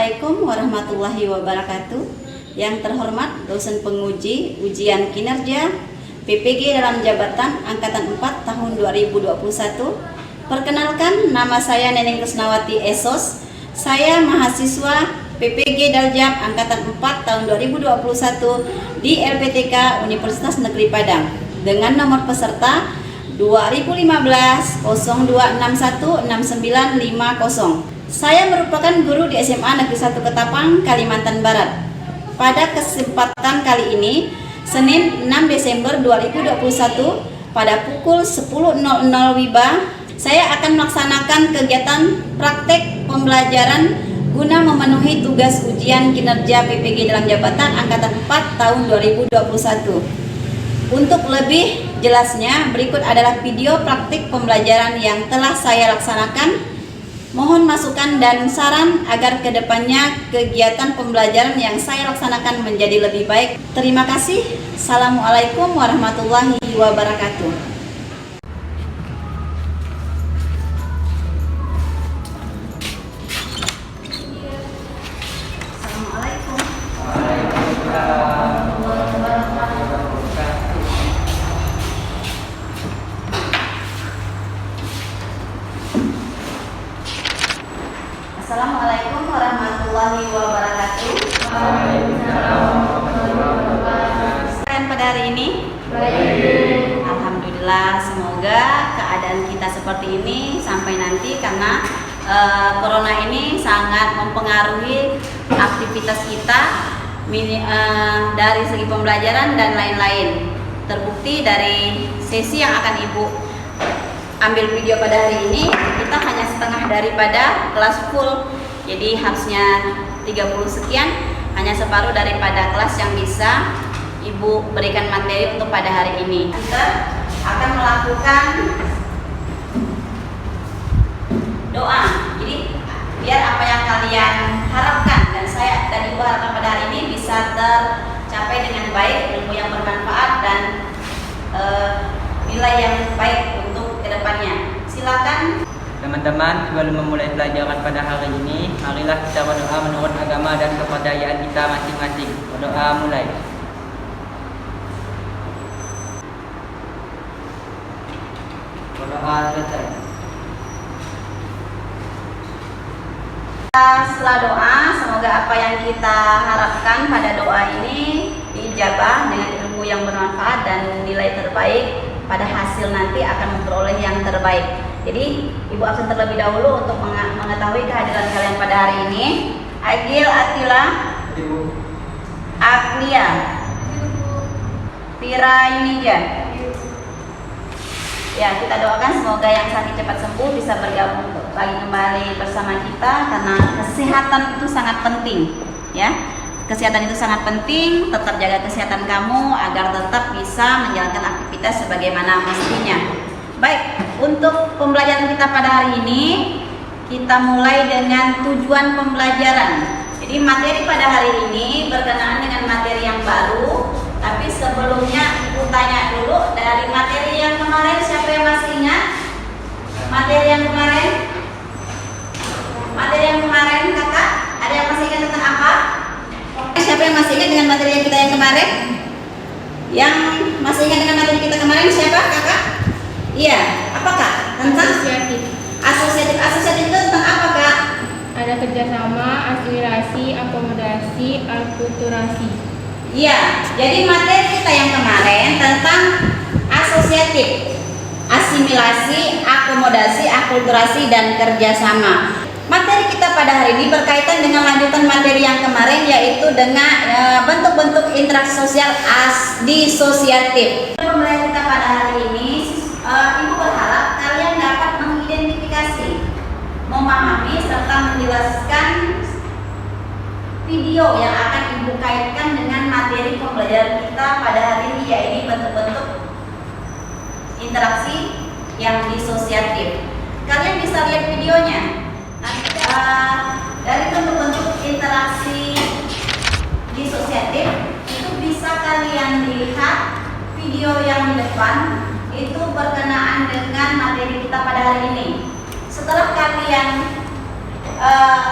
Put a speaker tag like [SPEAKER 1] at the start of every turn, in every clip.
[SPEAKER 1] Assalamualaikum warahmatullahi wabarakatuh. Yang terhormat dosen penguji ujian kinerja PPG dalam jabatan Angkatan 4 tahun 2021. Perkenalkan, nama saya Neneng Rusnawati Esos. Saya mahasiswa PPG Daljab Angkatan 4 tahun 2021 di LPTK Universitas Negeri Padang dengan nomor peserta 2015 0261 6950. Saya merupakan guru di SMA Negeri 1 Ketapang, Kalimantan Barat. Pada kesempatan kali ini, Senin 6 Desember 2021 pada pukul 10.00 WIBA, saya akan melaksanakan kegiatan praktek pembelajaran guna memenuhi tugas ujian kinerja PPG dalam jabatan Angkatan 4 tahun 2021. Untuk lebih jelasnya, berikut adalah video praktik pembelajaran yang telah saya laksanakan. Mohon masukan dan saran agar kedepannya kegiatan pembelajaran yang saya laksanakan menjadi lebih baik. Terima kasih. Assalamualaikum warahmatullahi wabarakatuh. Assalamualaikum warahmatullahi wabarakatuh. Kalian pada hari ini? Baik. Alhamdulillah, semoga keadaan kita seperti ini sampai nanti, karena corona ini sangat mempengaruhi aktivitas kita dari segi pembelajaran dan lain-lain. Terbukti dari sesi yang akan Ibu ambil video pada hari ini, kita hanya setengah daripada kelas full. Jadi harusnya 30 sekian, hanya separuh daripada kelas yang bisa Ibu berikan materi untuk pada hari ini. Kita akan melakukan doa. Jadi biar apa yang kalian harapkan dan Ibu harapkan pada hari ini bisa tercapai dengan baik, ilmu yang bermanfaat dan nilai yang baik untuk kedepannya. Silakan
[SPEAKER 2] teman-teman. Sebelum memulai pelajaran pada hari ini, marilah kita berdoa menurut agama dan kepercayaan kita masing-masing. Berdoa mulai. Berdoa selesai.
[SPEAKER 1] Setelah doa, semoga apa yang kita harapkan pada doa ini diijabah dengan ilmu yang bermanfaat dan nilai terbaik. Pada hasil nanti akan memperoleh yang terbaik. Jadi Ibu absen terlebih dahulu untuk mengetahui kehadiran kalian pada hari ini. Agil Atila,
[SPEAKER 2] Ibu.
[SPEAKER 1] Aglia, Tira Yunija. Ya, kita doakan semoga yang sakit cepat sembuh, bisa bergabung lagi kembali bersama kita, karena kesehatan itu sangat penting, ya. Kesehatan itu sangat penting. Tetap jaga kesehatan kamu agar tetap bisa menjalankan aktivitas sebagaimana mestinya. Baik, untuk pembelajaran kita pada hari ini, kita mulai dengan tujuan pembelajaran. Jadi materi pada hari ini berkenaan dengan materi yang baru. Tapi sebelumnya Ibu tanya dulu, dari materi yang kemarin siapa yang masih ingat? Materi yang kemarin? Materi yang kemarin kakak? Ada yang masih ingat tentang apa? Siapa yang masih ingat dengan materi yang kita yang kemarin? Yang masih ingat dengan materi kita kemarin siapa kakak? Iya, apa kak? Tentang
[SPEAKER 3] Asosiatif.
[SPEAKER 1] Asosiatif itu tentang apa kak?
[SPEAKER 3] Ada kerjasama, asimilasi, akomodasi, akulturasi.
[SPEAKER 1] Iya, jadi materi kita yang kemarin tentang asosiatif, asimilasi, akomodasi, akulturasi, dan kerjasama. Materi kita pada hari ini berkaitan dengan lanjutan materi yang kemarin, yaitu dengan bentuk-bentuk interaksi sosial disosiatif. Pembelajaran kita pada hari ini, Ibu berharap kalian dapat mengidentifikasi, memahami, serta menjelaskan video yang akan Ibu kaitkan dengan materi pembelajaran kita pada hari ini, yaitu bentuk-bentuk interaksi yang disosiatif. Kalian bisa lihat videonya. Dari bentuk-bentuk interaksi disosiatif itu bisa kalian lihat video yang di depan, itu berkenaan dengan materi kita pada hari ini. Setelah kalian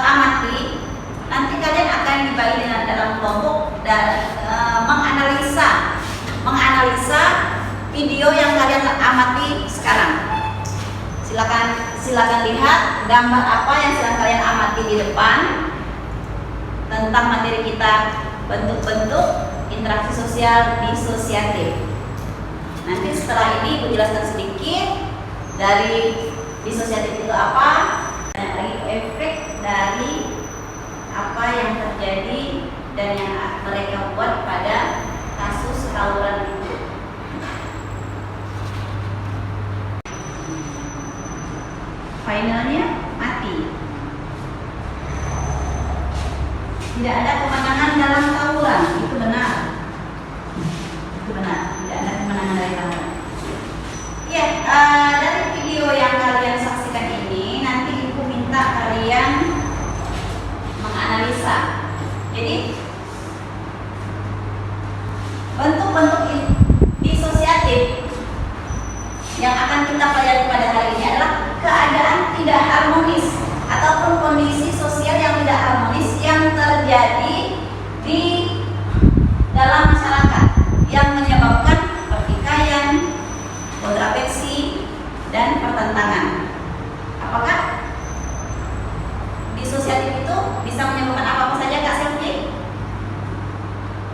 [SPEAKER 1] amati Nanti kalian akan dibagi dalam kelompok dan menganalisa video yang kalian amati sekarang. Silakan lihat gambar apa yang sedang kalian amati di depan tentang materi kita, bentuk-bentuk interaksi sosial disosiatif. Nanti setelah ini Ibu jelaskan sedikit dari disosiatif itu apa, dan lagi efek dari apa yang terjadi dan yang mereka buat pada kasus tawuran itu. Finalnya mati. Tidak ada kemenangan dalam tawuran, itu benar. Itu benar, tidak ada kemenangan dari tawuran. Ya, dari video yang kalian saksikan ini, nanti Ibu minta kalian menganalisa. Jadi, bentuk-bentuk disosiatif yang akan kita pelajari pada hari ini adalah keadaan tidak harmonis ataupun kondisi sosial yang tidak harmonis yang terjadi di dalam masyarakat yang menyebabkan pertikaian, kontrafeksi, dan pertentangan. Apakah disosiatif itu bisa menyebabkan apa saja, Kak Selvi?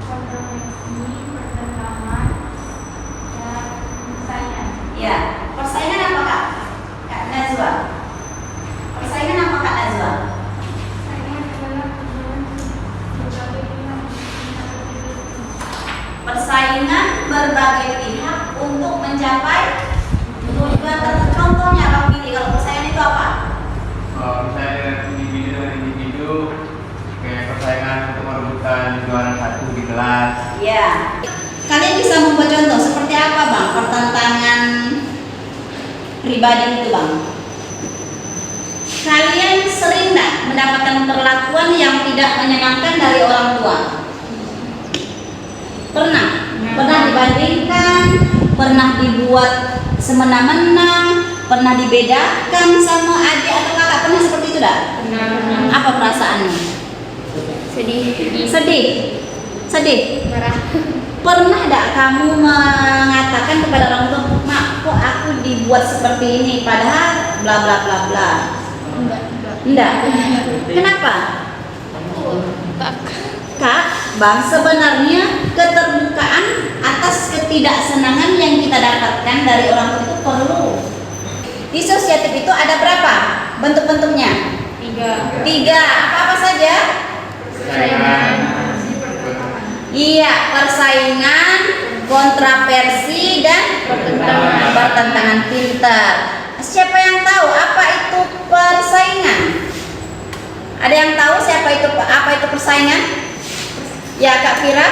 [SPEAKER 3] Kontrafeksi, pertentangan, dan persaingan.
[SPEAKER 1] Ya, persaingan apa, Kak Najwa? Persaingan apa, Kak Najwa?
[SPEAKER 3] Persaingan adalah hubungan berbagai pihak.
[SPEAKER 1] Persaingan berbagai pihak untuk mencapai tujuan tertentu. Contohnya apa, Billy? Kalau persaingan itu apa?
[SPEAKER 4] Misalnya individu dengan individu, kayak persaingan untuk merebutkan juara satu di kelas.
[SPEAKER 1] Ya. Kalian bisa membuat contoh seperti apa, Bang? Pertentangan pribadi itu, Bang. Kalian sering nggak mendapatkan perlakuan yang tidak menyenangkan dari orang tua? Pernah? Pernah dibandingkan, pernah dibuat semena-mena, pernah dibedakan sama adik atau kakak, pernah seperti itu dah?
[SPEAKER 3] Pernah.
[SPEAKER 1] Apa perasaannya?
[SPEAKER 3] Sedih.
[SPEAKER 1] Sedih.
[SPEAKER 3] Marah.
[SPEAKER 1] Pernah tidak kamu mengatakan kepada orang tua, "Mak, kok aku dibuat seperti ini padahal bla bla bla bla"? Enggak. Kenapa? Kak, Bang, sebenarnya keterbukaan atas ketidaksenangan yang kita dapatkan dari orang tua itu perlu. Disosiatif itu ada berapa bentuk-bentuknya? 3. Apa saja?
[SPEAKER 4] Persaingan.
[SPEAKER 1] Iya, persaingan, kontraversi, dan pertentangan pintar. Siapa yang tahu apa itu persaingan? Ada yang tahu apa itu persaingan? Ya, Kak Fira.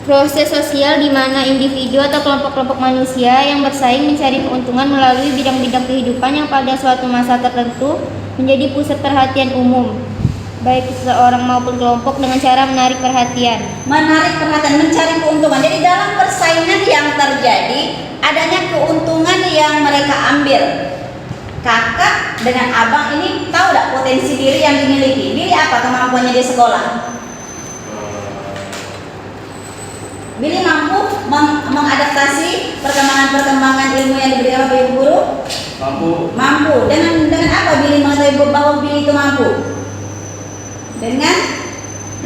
[SPEAKER 3] Proses sosial di mana individu atau kelompok-kelompok manusia yang bersaing mencari keuntungan melalui bidang-bidang kehidupan yang pada suatu masa tertentu menjadi pusat perhatian umum, baik seseorang maupun kelompok, dengan cara menarik perhatian.
[SPEAKER 1] Mencari keuntungan. Jadi dalam persaingan yang terjadi, adanya keuntungan yang mereka ambil. Kakak dengan abang ini tahu tidak potensi diri yang dimiliki? Billy apa kemampuannya di sekolah? Billy mampu mengadaptasi perkembangan ilmu yang diberikan oleh ibu guru? Mampu. Dengan apa Billy mengetahui bahwa Billy itu mampu? Dengan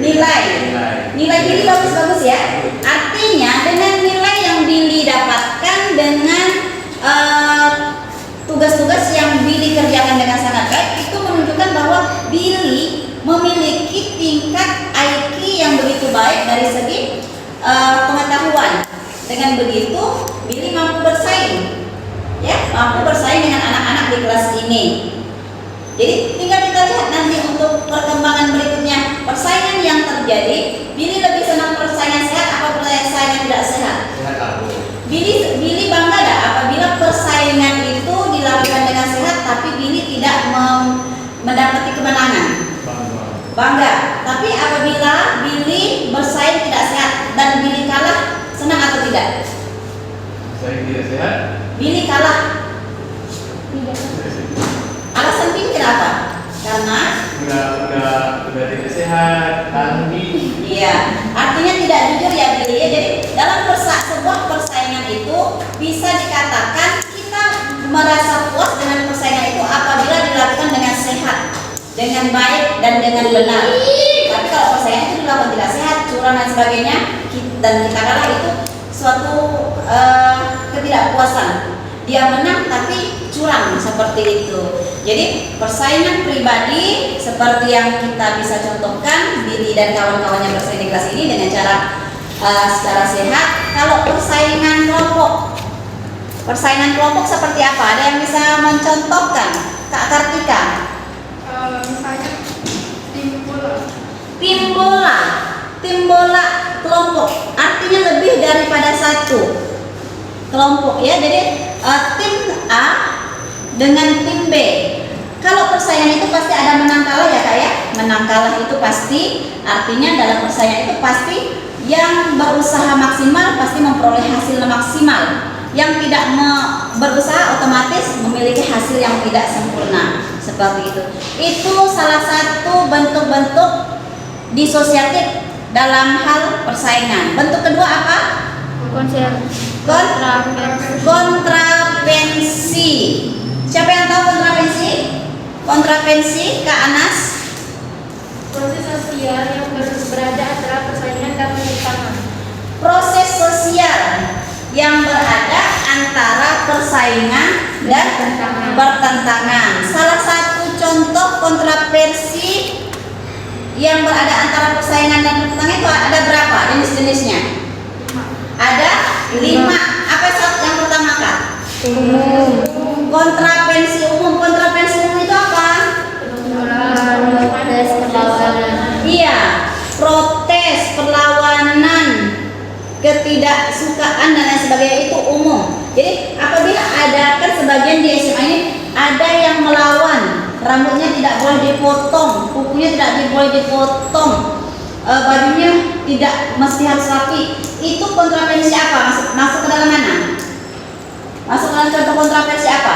[SPEAKER 1] nilai Billy bagus-bagus ya. Artinya dengan nilai yang Billy dapatkan, dengan tugas-tugas yang Billy kerjakan dengan sangat baik, itu menunjukkan bahwa Billy memiliki tingkat IQ yang begitu baik dari segi pengetahuan. Dengan begitu Billy mampu bersaing, ya, mampu bersaing dengan anak-anak di kelas ini. Jadi tinggal kita lihat nanti untuk perkembangan berikutnya persaingan yang terjadi. Billy lebih senang persaingan sehat apa persaingan tidak sehat? Billy bangga dah apabila persaingan itu dilakukan dengan sehat, tapi Billy tidak mendapati kemenangan. Bangga. Tapi apabila Billy bersaing tidak sehat dan Billy kalah, senang atau tidak?
[SPEAKER 4] Bersaing tidak sehat.
[SPEAKER 1] Billy kalah. Alasan Billy kenapa? Karena
[SPEAKER 4] udah tidak sehat, tanggi.
[SPEAKER 1] Iya, artinya tidak jujur ya Billy. Ya. Jadi dalam sebuah persaingan itu bisa dikatakan kita merasa puas dengan persaingan itu apabila dilakukan dengan sehat, dengan baik dan dengan benar. Tapi kalau persaingan itu dilakukan tidak sehat, curang dan sebagainya, dan kita kalah, itu suatu ketidakpuasan. Dia menang tapi curang seperti itu. Jadi persaingan pribadi seperti yang kita bisa contohkan Billy dan kawan-kawannya bersaing di kelas ini dengan cara secara sehat. Kalau persaingan kelompok seperti apa? Ada yang bisa mencontohkan? Kak Kartika?
[SPEAKER 5] Misalnya
[SPEAKER 1] Tim bola kelompok artinya lebih daripada satu kelompok ya. Jadi tim A dengan tim B. Kalau persaingan itu pasti ada menang kalah ya Kak ya. Menang kalah itu pasti, artinya dalam persaingan itu pasti yang berusaha maksimal pasti memperoleh hasil maksimal. Yang tidak berusaha otomatis memiliki hasil yang tidak sempurna. Seperti itu. Itu salah satu bentuk-bentuk disosiatif dalam hal persaingan. Bentuk kedua apa? Kontravensi. Siapa yang tahu kontravensi? Kontravensi, Kak Anas?
[SPEAKER 5] proses sosial yang berada antara persaingan dan penyimpangan.
[SPEAKER 1] Proses sosial yang berada antara persaingan dan bertentangan. Salah satu contoh kontraversi yang berada antara persaingan dan bertentangan itu ada berapa jenis-jenisnya? Ada 5. Apa yang pertama Kak? Kontravensi umum. Kontravensi umum itu apa?
[SPEAKER 3] Protes, perlawanan.
[SPEAKER 1] Iya, protes, perlawanan, ketidaksukaan dan lain sebagainya itu umum. Jadi apabila ada, kan sebagian di SMA ini ada yang melawan, rambutnya tidak boleh dipotong, kukunya tidak boleh dipotong, bajunya tidak mesti harus rapi. Itu kontravensi apa? Masuk ke dalam mana? Masuk dalam contoh kontraversi apa?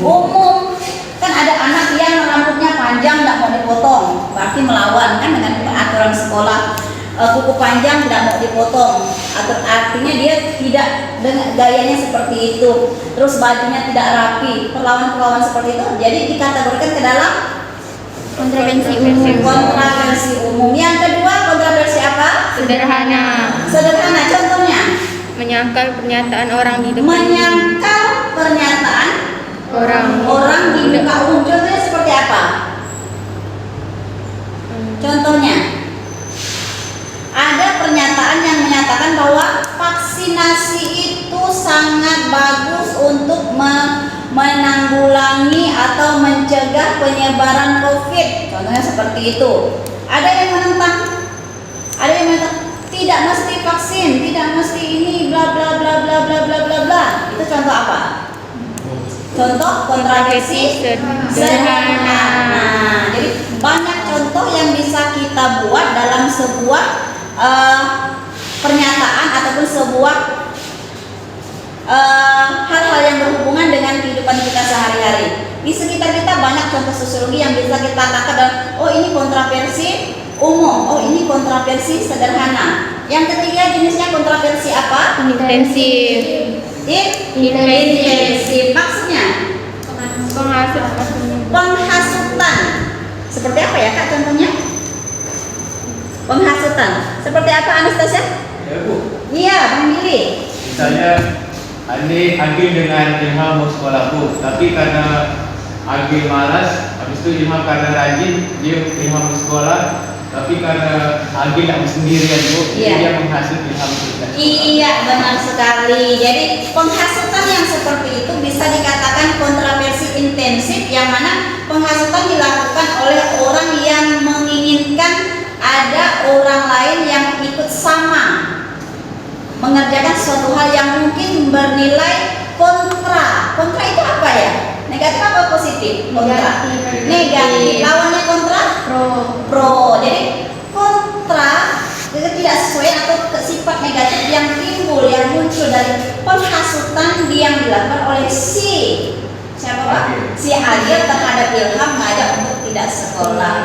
[SPEAKER 1] Umum. Kan ada anak yang rambutnya panjang tidak mau dipotong, berarti melawan kan dengan aturan sekolah. Kuku panjang tidak mau dipotong, artinya dia tidak dengan gayanya seperti itu. Terus bajunya tidak rapi, perlawanan seperti itu. Jadi dikategorikan ke dalam
[SPEAKER 3] Kontravensi umum.
[SPEAKER 1] kontraversi umum. Yang kedua kontraversi apa?
[SPEAKER 3] Sederhana.
[SPEAKER 1] Sederhana. Contohnya?
[SPEAKER 3] Menyangkal pernyataan orang di depan.
[SPEAKER 1] Menyangkal pernyataan orang di muka umum. Contohnya seperti apa? Contohnya, ada pernyataan yang menyatakan bahwa vaksinasi itu sangat bagus untuk menanggulangi atau mencegah penyebaran COVID. Contohnya seperti itu. Ada yang menentang, ada yang menentang. Tidak mesti vaksin, tidak mesti ini, bla bla bla bla bla bla bla bla. Itu contoh apa? Contoh kontraversi sederhana. Nah, jadi banyak contoh yang bisa kita buat dalam sebuah pernyataan ataupun sebuah hal-hal yang berhubungan dengan kehidupan kita sehari-hari. Di sekitar kita banyak contoh sosiologi yang bisa kita tangkap dan oh ini kontraversi umum, oh ini kontraversi sederhana. Yang ketiga jenisnya kontraversi apa?
[SPEAKER 3] Intensif.
[SPEAKER 1] Intensif. Maksudnya penghasutan. Seperti apa ya Kak contohnya? Penghasutan. Seperti apa Anastasia?
[SPEAKER 4] Ya Bu.
[SPEAKER 1] Iya, Bang Billy.
[SPEAKER 4] Misalnya Agil dengan Ilham mau sekolah Bu, tapi karena Agil malas, habis itu Ilham karena rajin, dia Ilham mau sekolah, tapi karena Agil tidak sendirian Bu,
[SPEAKER 1] Iya.
[SPEAKER 4] dia menghasut Ilham tidak.
[SPEAKER 1] Iya, benar sekali. Jadi penghasutan yang seperti itu bisa dikatakan kontraversi intensif, yang mana penghasutan dilakukan oleh orang yang menginginkan ada orang lain yang ikut sama mengerjakan suatu hal yang mungkin bernilai kontra. Kontra itu apa ya? Negatif apa positif? Kontra. Negatif. Lawannya kontra? Pro. Jadi kontra tidak sesuai atau sifat negatif yang timbul, yang muncul dari penghasutan yang dilakukan oleh siapa Pak? Si Agil terhadap Ilham mengajak untuk tidak sekolah.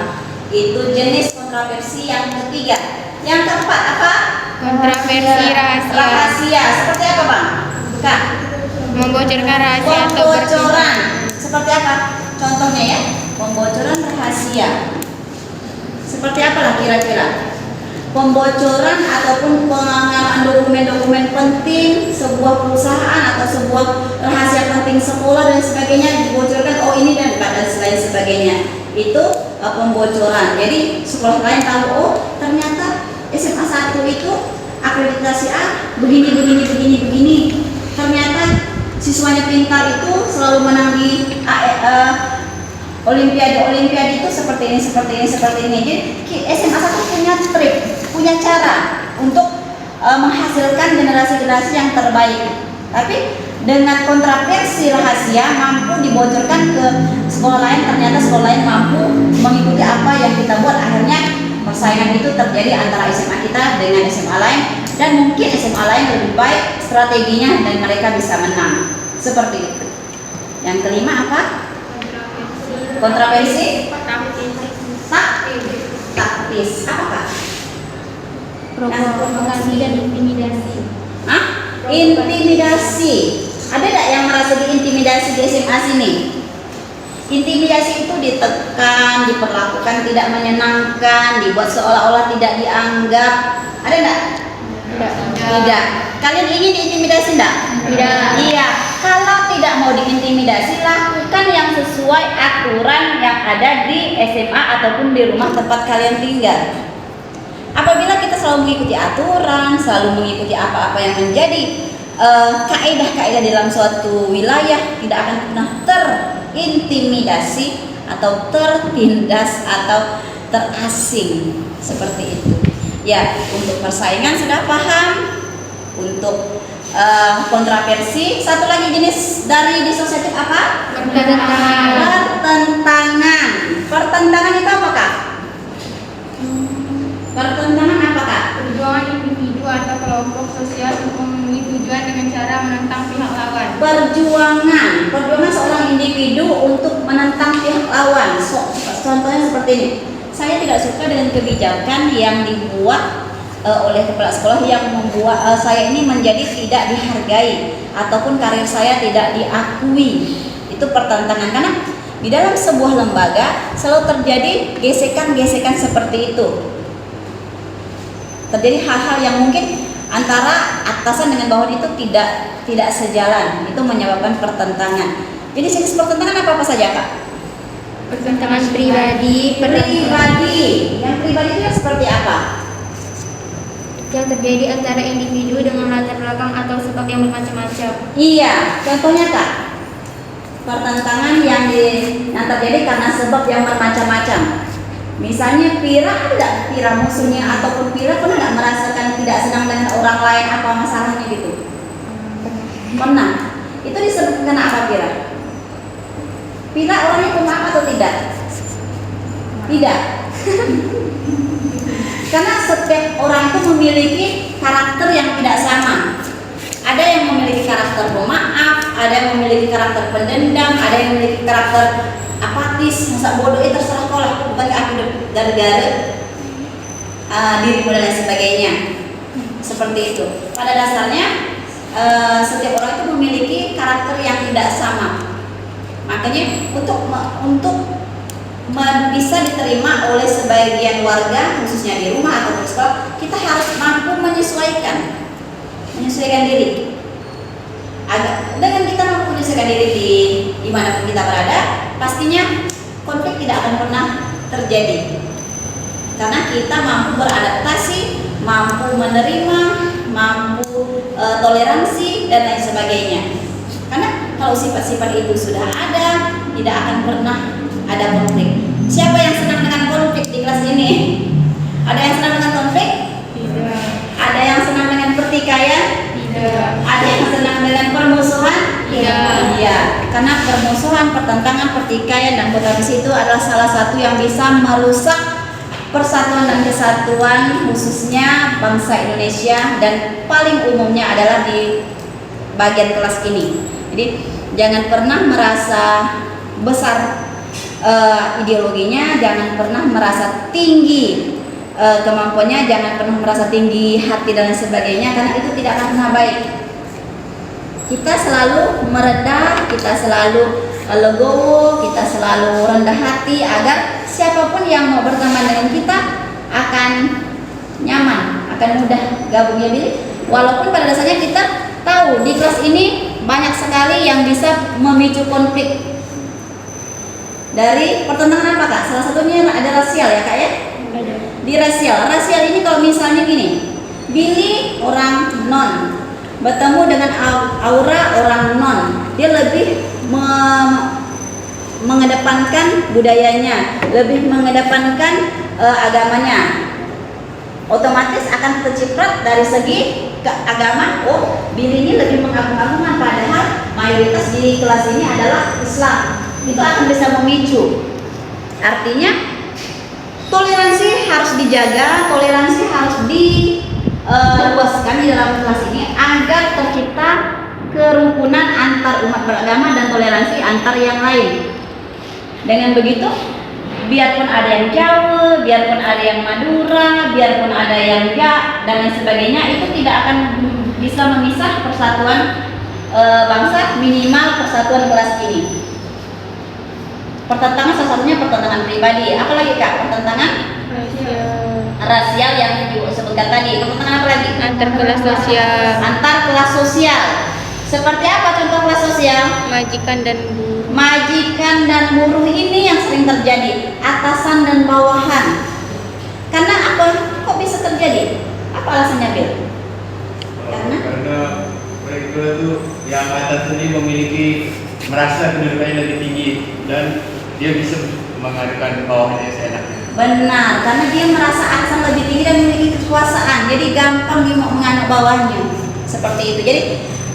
[SPEAKER 1] Itu jenis kontroversi yang ketiga. Yang keempat apa?
[SPEAKER 3] Kontroversi rahasia.
[SPEAKER 1] Rahasia. Seperti apa, Bang? Kak?
[SPEAKER 3] Membocorkan rahasia atau
[SPEAKER 1] Pembocoran. Seperti apa? Contohnya ya, pembocoran rahasia. Seperti apalah kira-kira? Pembocoran ataupun pengangalan dokumen-dokumen penting sebuah perusahaan atau sebuah rahasia penting sekolah dan sebagainya dibocorkan. Oh ini dan lain sebagainya. Itu pembocoran. Jadi sekolah lain tahu, oh ternyata SMA 1 itu akreditasi A begini. Ternyata siswanya pintar itu selalu menang di Olimpiade itu seperti ini. Jadi SMA 1 punya trik, punya cara untuk menghasilkan generasi-generasi yang terbaik. Tapi dengan kontroversi rahasia mampu dibocorkan ke sekolah lain, ternyata sekolah lain mampu mengikuti apa yang kita buat. Akhirnya persaingan itu terjadi antara SMA kita dengan SMA lain, dan mungkin SMA lain lebih baik strateginya dan mereka bisa menang. Seperti itu. Yang kelima apa? Kontroversi taktis. Apakah?
[SPEAKER 3] provokasi dan intimidasi.
[SPEAKER 1] Hah? Intimidasi. Ada tidak yang merasa diintimidasi di SMA sini? Intimidasi itu ditekan, diperlakukan tidak menyenangkan, dibuat seolah-olah tidak dianggap. Ada tidak? Tidak. Kalian ingin diintimidasi tidak?
[SPEAKER 3] Tidak.
[SPEAKER 1] Iya. Kalau tidak mau diintimidasi, lakukan yang sesuai aturan yang ada di SMA ataupun di rumah tempat kalian tinggal. Apabila kita selalu mengikuti aturan, selalu mengikuti apa-apa yang menjadi kaidah-kaidah dalam suatu wilayah, tidak akan pernah terintimidasi atau tertindas atau terasing seperti itu. Ya, untuk persaingan sudah paham, untuk kontroversi. Satu lagi jenis dari disosiatif apa? Pertentangan. Pertentangan itu apa, Kak? Pertentangan apa, Kak?
[SPEAKER 3] Perjuangan individu atau kelompok sosial untuk memenuhi tujuan dengan cara menentang pihak lawan.
[SPEAKER 1] Perjuangan seorang individu untuk menentang pihak lawan. Contohnya seperti ini. Saya tidak suka dengan kebijakan yang dibuat oleh kepala sekolah yang membuat saya ini menjadi tidak dihargai ataupun karir saya tidak diakui. Itu pertentangan, karena di dalam sebuah lembaga selalu terjadi gesekan-gesekan seperti itu. Terjadi hal-hal yang mungkin antara atasan dengan bawahan itu tidak sejalan. Itu menyebabkan pertentangan. Jadi jenis pertentangan apa saja, Kak?
[SPEAKER 3] Pertentangan pribadi.
[SPEAKER 1] Yang pribadi itu seperti apa?
[SPEAKER 3] Yang terjadi antara individu dengan latar belakang atau sebab yang bermacam-macam.
[SPEAKER 1] Iya, contohnya, Kak. Pertentangan yang terjadi karena sebab yang bermacam-macam. Misalnya Pira musuhnya ataupun Pira pernah nggak merasakan tidak senang dengan orang lain, apa masalahnya gitu? Pernah. Itu disebut karena apa, Pira? Pira orangnya pemaaf atau tidak? Tidak. Karena setiap orang itu memiliki karakter yang tidak sama. Ada yang memiliki karakter pemaaf, ada yang memiliki karakter pendendam, ada yang memiliki karakter apatis, masa bodoh, terserah kau lah, bukan aku gara-gara dirimu dan lain sebagainya. Seperti itu. Pada dasarnya setiap orang itu memiliki karakter yang tidak sama. Makanya untuk bisa diterima oleh sebagian warga, khususnya di rumah atau di sekolah, kita harus mampu menyesuaikan diri. Dengan kita mampu menyesuaikan diri di mana pun kita berada, pastinya konflik tidak akan pernah terjadi. Karena kita mampu beradaptasi, mampu menerima, mampu toleransi dan lain sebagainya. Karena kalau sifat-sifat itu sudah ada, tidak akan pernah ada konflik. Siapa yang senang dengan konflik di kelas ini? Ada yang senang dengan konflik?
[SPEAKER 3] Tidak.
[SPEAKER 1] Ada yang senang dengan pertikaian?
[SPEAKER 3] Tidak.
[SPEAKER 1] Ada yang senang dengan permusuhan?
[SPEAKER 3] Tidak.
[SPEAKER 1] Iya, karena permusuhan, pertentangan, pertikaian dan kontroversi itu adalah salah satu yang bisa merusak persatuan dan kesatuan khususnya bangsa Indonesia, dan paling umumnya adalah di bagian kelas ini. Jadi jangan pernah merasa besar ideologinya, jangan pernah merasa tinggi kemampuannya, jangan pernah merasa tinggi hati dan lain sebagainya, karena itu tidak akan pernah baik. Kita selalu merendah, kita selalu legowo, kita selalu rendah hati agar siapapun yang mau berteman dengan kita akan nyaman, akan mudah gabung ya Billy. Walaupun pada dasarnya kita tahu di kelas ini banyak sekali yang bisa memicu konflik. Dari pertentangan apa Kak? Salah satunya ada rasial ya Kak ya? Di rasial ini kalau misalnya gini, Billy orang non bertemu dengan Aura orang non, dia lebih mengedepankan budayanya, lebih mengedepankan agamanya, otomatis akan terciprat dari segi ke agama. Oh, Billy ini lebih mengagung-agungkan, padahal mayoritas di kelas ini adalah Islam. Itu akan bisa memicu. Artinya toleransi harus dijaga, toleransi harus diluaskan di dalam kelas ini agar tercipta kerukunan antar umat beragama dan toleransi antar yang lain. Dengan begitu, biarpun ada yang Jawa, biarpun ada yang Madura, biarpun ada yang dan lain sebagainya, itu tidak akan bisa memisah persatuan bangsa, minimal persatuan kelas ini. Pertentangan salah satunya pertentangan pribadi. Apalagi Kak? Pertentangan rasial yang disebutkan tadi. Pertentangan apa lagi?
[SPEAKER 3] Antar kelas sosial.
[SPEAKER 1] Antar kelas sosial. Seperti apa contoh kelas sosial?
[SPEAKER 3] Majikan dan buruh.
[SPEAKER 1] Majikan dan buruh ini yang sering terjadi, atasan dan bawahan. Karena apa? Kok bisa terjadi? Apa alasannya, Bil?
[SPEAKER 4] Karena mereka itu yang atas ini memiliki merasa kedudukannya lebih tinggi dan dia bisa mengadakan bawahnya seenaknya.
[SPEAKER 1] Benar, karena dia merasa atasan lebih tinggi dan memiliki kekuasaan, jadi gampang dia mau menganak bawahnya. Seperti itu. Jadi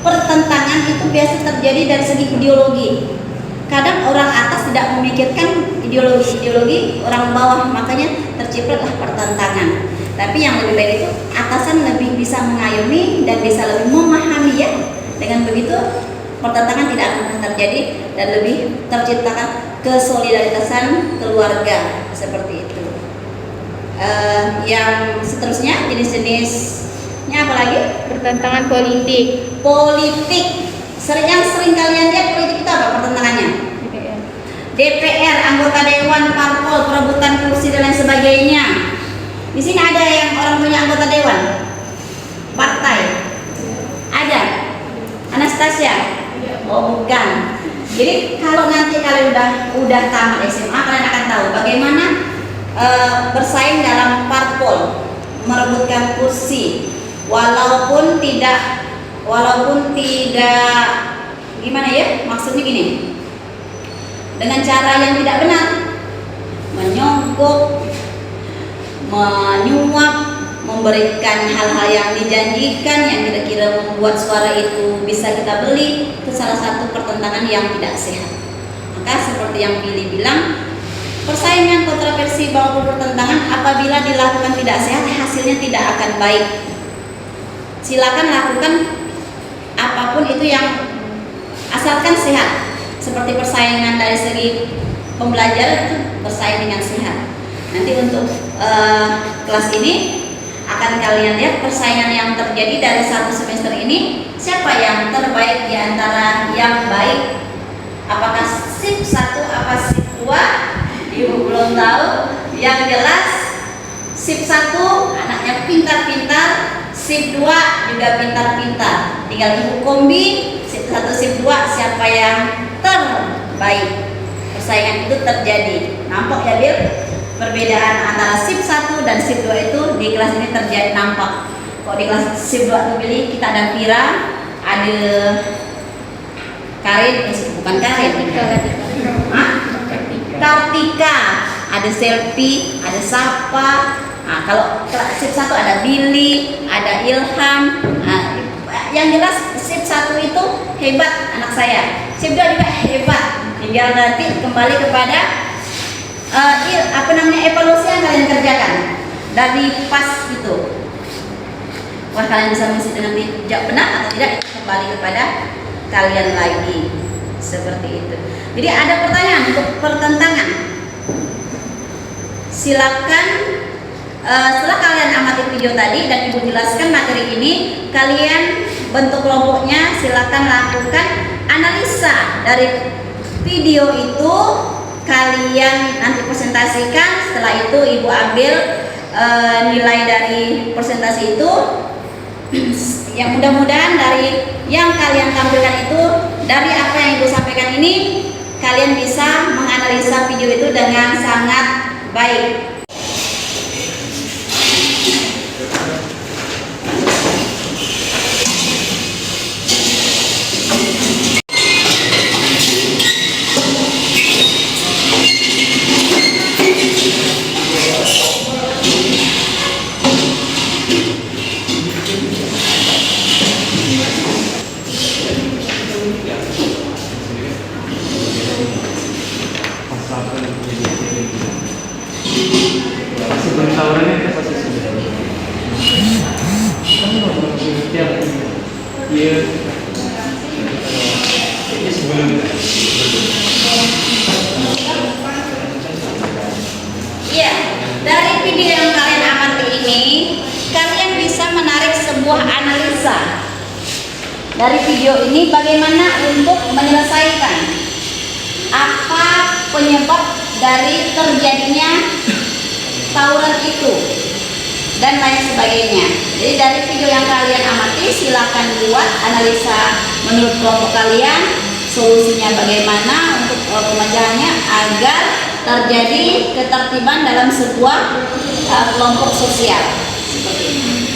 [SPEAKER 1] pertentangan itu biasa terjadi dari segi ideologi. Kadang orang atas tidak memikirkan ideologi orang bawah, makanya tercipratlah pertentangan. Tapi yang lebih baik itu atasan lebih bisa mengayomi dan bisa lebih memahami ya. Dengan begitu pertentangan tidak akan pernah terjadi dan lebih terciptakan kesolidaritasan keluarga seperti itu. Yang seterusnya jenis-jenisnya apa lagi?
[SPEAKER 3] Pertentangan politik.
[SPEAKER 1] Politik. Yang sering kalian lihat politik itu apa pertentangannya? DPR, anggota dewan, parpol, perebutan kursi dan lain sebagainya. Di sini ada yang orang punya anggota dewan, partai. Ada. Anastasia. Oh bukan. Jadi kalau nanti kalian udah tamat SMA, kalian akan tahu bagaimana bersaing dalam parpol, merebutkan kursi, walaupun tidak gimana ya, maksudnya gini, dengan cara yang tidak benar, menyogok, menyuap, memberikan hal-hal yang dijanjikan yang kira-kira membuat suara itu bisa kita beli, itu salah satu pertentangan yang tidak sehat. Maka seperti yang Billy bilang, persaingan, kontroversi maupun pertentangan apabila dilakukan tidak sehat, hasilnya tidak akan baik. Silakan lakukan apapun itu yang asalkan sehat. Seperti persaingan dari segi pembelajaran itu bersaing dengan sehat. Nanti untuk kelas ini akan kalian lihat persaingan yang terjadi dari satu semester ini, siapa yang terbaik di antara yang baik. Apakah SIP 1 apa SIP 2? Ibu belum tahu. Yang jelas SIP 1 anaknya pintar-pintar, SIP 2 juga pintar-pintar. Tinggal ibu kombi SIP 1 SIP 2 siapa yang terbaik. Persaingan itu terjadi. Nampak ya Bil? Perbedaan antara SIP 1 dan SIP 2 itu di kelas ini terjadi nampak. Kok di kelas SIP 2 tuh Billy, kita ada Vira, ada Karin, bukan Karin, Kartika, ada Selfie, ada Sapa. Nah, kalau SIP 1 ada Billy, ada Ilham. Nah, yang jelas SIP 1 itu hebat anak saya, SIP 2 juga hebat. Tinggal nanti kembali kepada evaluasi yang kalian kerjakan dari pas itu. Wah, kalian bisa mengisi dengan jawab benar atau tidak, itu kembali kepada kalian lagi. Seperti itu. Jadi ada pertanyaan untuk pertentangan. Silakan setelah kalian amati video tadi dan Ibu jelaskan materi ini, kalian bentuk kelompoknya, silakan lakukan analisa dari video itu, kalian nanti presentasikan. Setelah itu Ibu ambil nilai dari presentasi itu. Yang mudah-mudahan dari yang kalian tampilkan itu, dari apa yang Ibu sampaikan ini, kalian bisa menganalisa video itu dengan sangat baik.
[SPEAKER 4] Sebelum tawarannya kita pasti sudah. Setiap dia sebelum
[SPEAKER 1] Iya, dari video yang kalian amati ini, kalian bisa menarik sebuah analisa dari video ini, bagaimana untuk menyelesaikan apa penyebab dari terjadinya tawuran itu dan lain sebagainya. Jadi dari video yang kalian amati, silakan buat analisa menurut kelompok kalian, solusinya bagaimana untuk pemecahannya agar terjadi ketertiban dalam sebuah kelompok sosial. Seperti ini.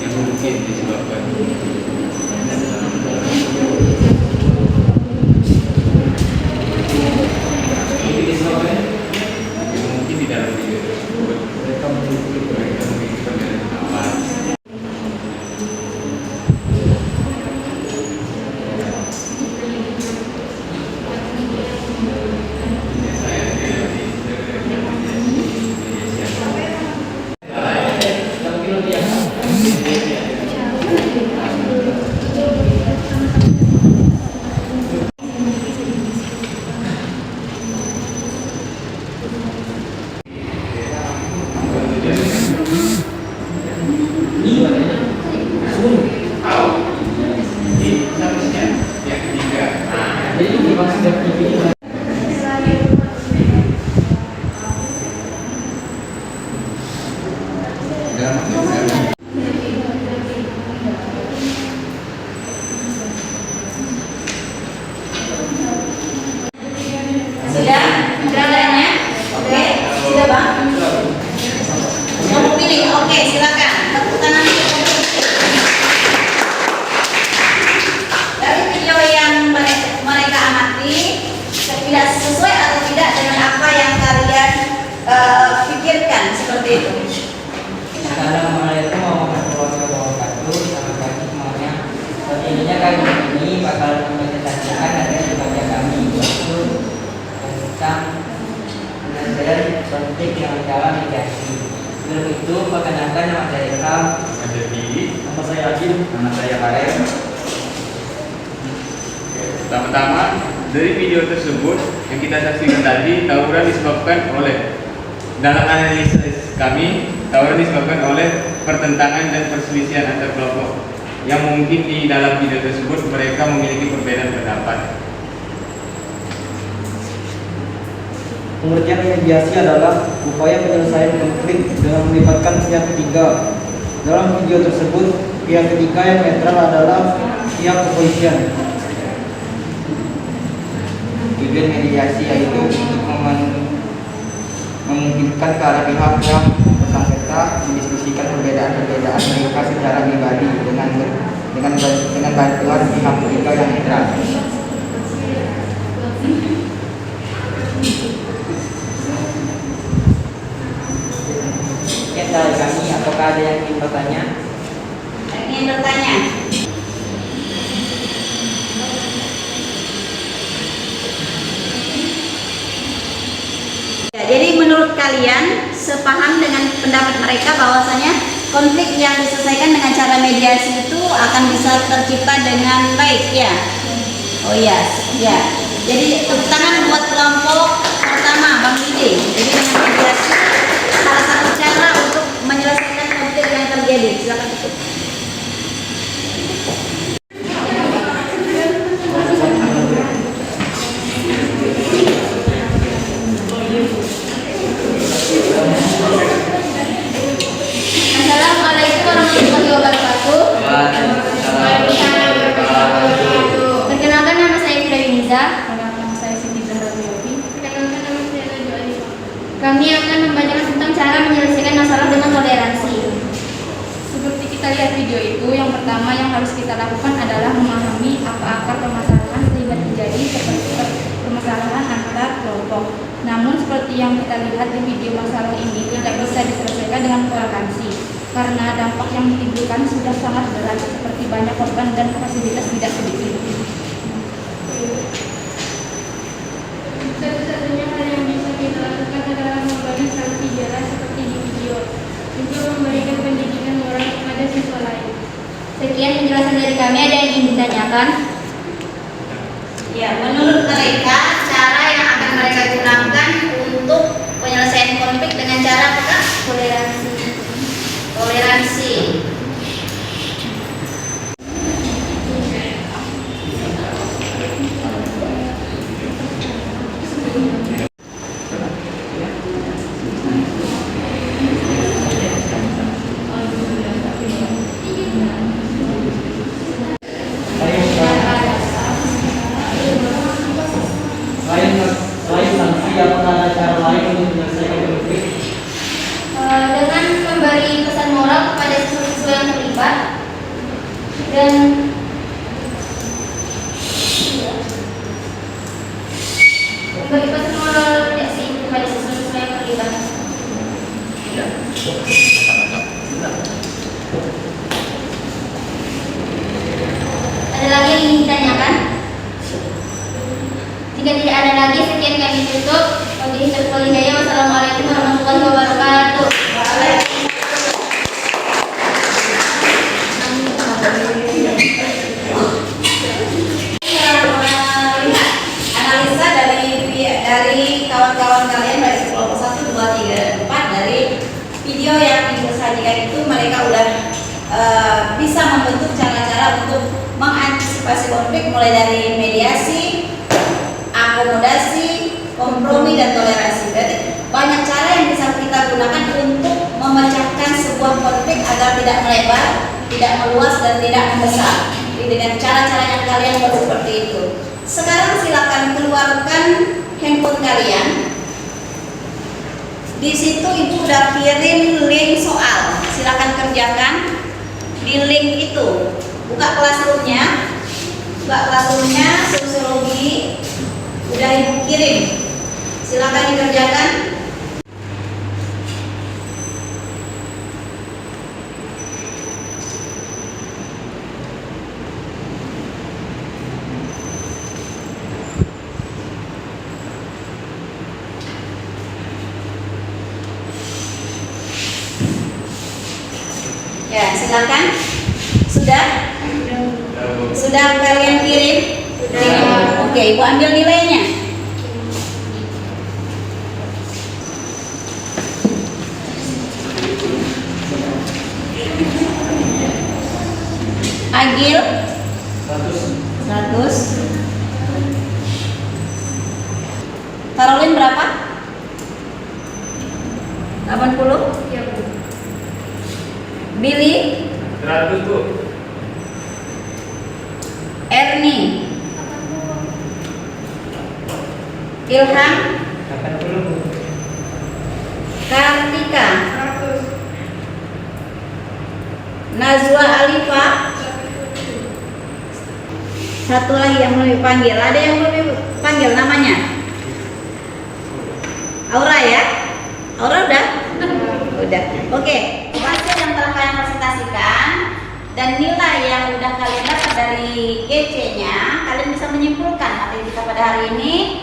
[SPEAKER 4] yang mungkin disebabkan mungkin di dalam video tersebut mereka memiliki apa.
[SPEAKER 1] Sudah? Sudah adanya? Oke, sudah Bang? Kamu pilih? Oke, silakan. Tepuk tangan. Dari video yang mereka amati, tidak sesuai atau tidak dengan apa yang kalian pikirkan, seperti itu.
[SPEAKER 2] Assalamualaikum warahmatullahi wabarakatuh. Selamat pagi semuanya. Intinya kali ini bakal mempresentasikan hasil kerja kami, yaitu tentang belajar konflik yang dalam mediasi. Sebelum itu, perkenalkan nama saya Ilham.
[SPEAKER 4] Ada di
[SPEAKER 2] Nama saya Adil. Nama saya Karem.
[SPEAKER 4] dari video tersebut yang kita saksikan tadi, tawuran disebabkan oleh, dalam analisis kami, tawuran disebabkan oleh pertentangan dan perselisihan antar kelompok yang mungkin di dalam video tersebut mereka memiliki perbedaan pendapat.
[SPEAKER 2] Pengertian mediasi adalah upaya penyelesaian konflik dengan melibatkan pihak ketiga. Dalam video tersebut, pihak ketiga yang netral adalah pihak kepolisian. Tujuan mediasi yaitu untuk memungkinkan para pihak-pihak bersangkutan mendiskusikan perbedaan-perbedaan mereka secara pribadi dengan bantuan pihak ketiga yang netral. Sekian dari kami, apakah ada yang ingin bertanya?
[SPEAKER 1] Ingin bertanya? Ya, jadi menurut kalian sepaham dengan pendapat mereka bahwasanya konflik yang diselesaikan dengan cara mediasi itu akan bisa tercipta dengan baik ya? Oh iya, ya. Jadi tepuk tangan buat kelompok pertama Bang Ide. Jadi dengan mediasi salah satu cara untuk menyelesaikan konflik yang terjadi. Silakan tutup.
[SPEAKER 3] Assalamualaikum warahmatullahi wabarakatuh. Perkenalkan, nama saya Fira Yuniza.
[SPEAKER 5] Nama saya Siti Zahra Dewi.
[SPEAKER 3] Perkenalkan, nama saya Najwa Alif. Kami akan membacakan tentang cara menyelesaikan masalah dengan toleransi.
[SPEAKER 5] Seperti kita lihat video itu, yang pertama yang harus kita lakukan adalah memahami apa akar permasalahan sehingga terjadi seperti permasalahan antar kelompok. Namun seperti yang kita lihat di video, masalah ini tidak bisa diselesaikan dengan toleransi karena dampak yang ditimbulkan sudah sangat berat, seperti banyak korban dan fasilitas tidak sedikit.
[SPEAKER 3] Satu-satunya hal yang bisa kita lakukan adalah memberi sanksi jelas seperti di video untuk memberikan pendidikan moral kepada siswa lain. Sekian penjelasan dari kami. Ada yang ingin ditanyakan?
[SPEAKER 1] Ya, menurut mereka cara yang akan mereka gunakan untuk penyelesaian konflik dengan cara apa Kak?
[SPEAKER 3] Toleransi.
[SPEAKER 1] Toleransi.
[SPEAKER 2] Selain sanksi, apakah ada cara lain untuk menyelesaikan konflik?
[SPEAKER 3] Dengan memberi pesan moral kepada siswa-siswa yang terlibat dan memberi pesan moral ya sih kepada siswa-siswa yang terlibat. Ada lagi yang ingin ditanyakan? Jika tidak ada lagi, sekian kami tutup. Wassalamualaikum warahmatullahi wabarakatuh.
[SPEAKER 1] Analisa dari kawan-kawan kalian dari kelompok 1, 2, 3, 4 dari video yang disajikan itu mereka udah bisa membentuk cara-cara untuk mengantisipasi konflik mulai dari mediasi, akomodasi, kompromi dan toleransi. Berarti banyak cara yang bisa kita gunakan untuk memecahkan sebuah konflik agar tidak melebar, tidak meluas dan tidak membesar. Jadi dengan cara-cara yang kalian buat seperti itu. Sekarang silakan keluarkan handphone kalian. Di situ ibu udah kirim link soal. Silakan kerjakan di link itu. Buka classroomnya, sosiologi. Udah ibu kirim. Silakan dikerjakan. Ya, silakan. Sudah? Sudah kalian kirim? Sudah. Oke, Ibu ambil nilainya. Agil 100. Caroline berapa? 80.
[SPEAKER 5] Iya, Bu.
[SPEAKER 1] Billy,
[SPEAKER 4] 100 Bu.
[SPEAKER 1] Ernie, Ilham,
[SPEAKER 2] 80.
[SPEAKER 1] Kartika,
[SPEAKER 5] 100.
[SPEAKER 1] Nazwa Alifa. Satu lagi yang belum dipanggil. Ada yang belum dipanggil namanya? Aura ya? Aura udah? Udah. Oke. Hasil yang telah kalian presentasikan dan nilai yang udah kalian dapat dari GC-nya, kalian bisa menyimpulkan materi kita pada hari ini.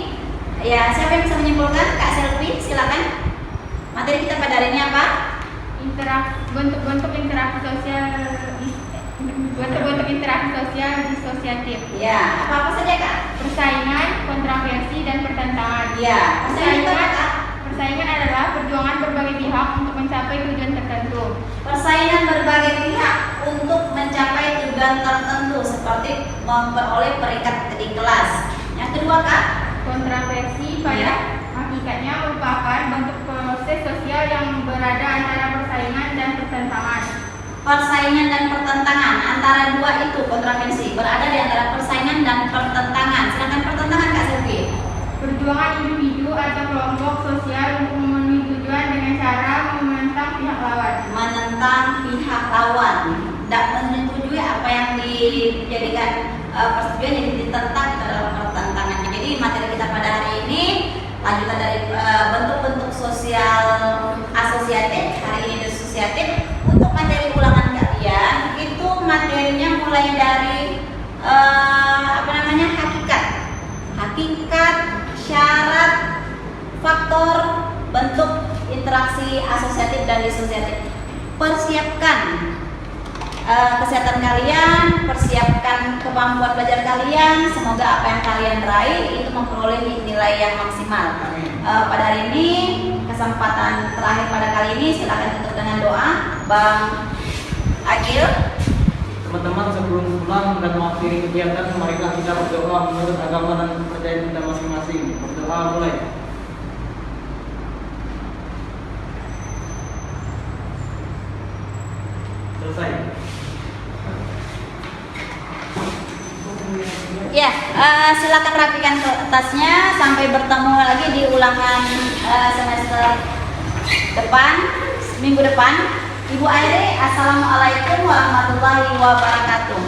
[SPEAKER 1] Ya, siapa yang bisa menyimpulkan? Kak Selvi, silakan. Materi kita pada hari ini apa?
[SPEAKER 5] Bentuk-bentuk interaksi sosial disosiatif.
[SPEAKER 1] Ya, apa-apa saja Kak?
[SPEAKER 5] Persaingan, kontroversi, dan pertentangan.
[SPEAKER 1] Ya,
[SPEAKER 5] Persaingan adalah perjuangan berbagai pihak untuk mencapai tujuan tertentu.
[SPEAKER 1] persaingan berbagai pihak untuk mencapai tujuan tertentu seperti memperoleh peringkat di kelas. Yang kedua Kak?
[SPEAKER 5] Kontroversi
[SPEAKER 1] Ya.
[SPEAKER 5] pada hakikatnya merupakan bentuk proses sosial yang berada antara persaingan dan pertentangan.
[SPEAKER 1] Persaingan dan pertentangan antara dua itu kontroversi berada di antara persaingan dan pertentangan. Sedangkan pertentangan Kak Selvi?
[SPEAKER 5] Perjuangan individu atau kelompok sosial untuk memenuhi tujuan dengan cara menentang pihak lawan.
[SPEAKER 1] Menentang pihak lawan, tidak menyetujui apa yang dijadikan persetujuan yang ditentang itu adalah pertentangan. Jadi materi kita pada hari ini lanjutan dari bentuk-bentuk sosial asosiatif. Hari ini disosiatif. Untuk materi ulangan kalian itu materinya mulai dari hakikat, syarat, faktor, bentuk interaksi asosiatif dan disosiatif. Persiapkan kesehatan kalian, persiapkan kemampuan belajar kalian. Semoga apa yang kalian raih itu memperoleh nilai yang maksimal. Pada hari ini kesempatan terakhir pada kali ini silakan tutup dengan doa. Bang Agil.
[SPEAKER 2] Teman-teman, sebelum pulang dan mengakhiri kegiatan, marilah kita berdoa menurut agama dan kepercayaan kita masing-masing. Berdoa mulai. Selesai.
[SPEAKER 1] Ya, silakan rapikan kertasnya. Sampai bertemu lagi di ulangan semester depan, minggu depan. Ibu Aire, assalamualaikum warahmatullahi wabarakatuh.